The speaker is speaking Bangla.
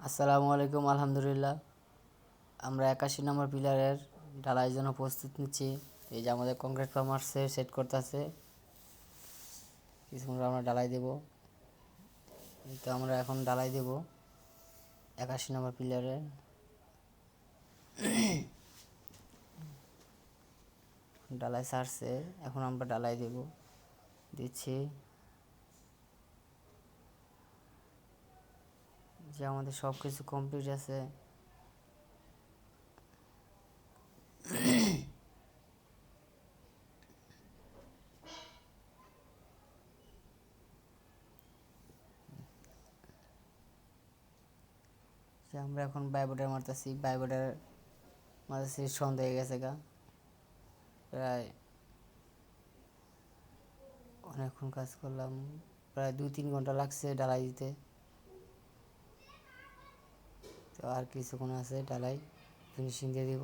আসসালামু আলাইকুম। আলহামদুলিল্লাহ, আমরা 81 নম্বর পিলারের ঢালাইয়ের জন্য প্রস্তুত নিচ্ছি। এই যে আমাদের কংক্রিট ফার্মার্সে সেট করতেছে, কিছুক্ষণ আমরা ঢালাই দেব। তো আমরা এখন ঢালাই দেব 81 নম্বর পিলারে। ঢালাই সারছে, এখন আমরা ঢালাই দেব, দিচ্ছি। যে আমাদের সব কিছু কমপ্লিট আছে। যে আমরা এখন বাইবোর্ডার মারতেছি, বাইবোর্ডার মারতেছি, সন্ধ্যা হয়ে গেছে গা, প্রায় অনেকক্ষণ কাজ করলাম, প্রায় 2-3 ঘন্টা লাগছে ঢালাই দিতে। তো আর কিছুক্ষণ আছে, ঢালাই ফিনিশিং দিয়ে দিব।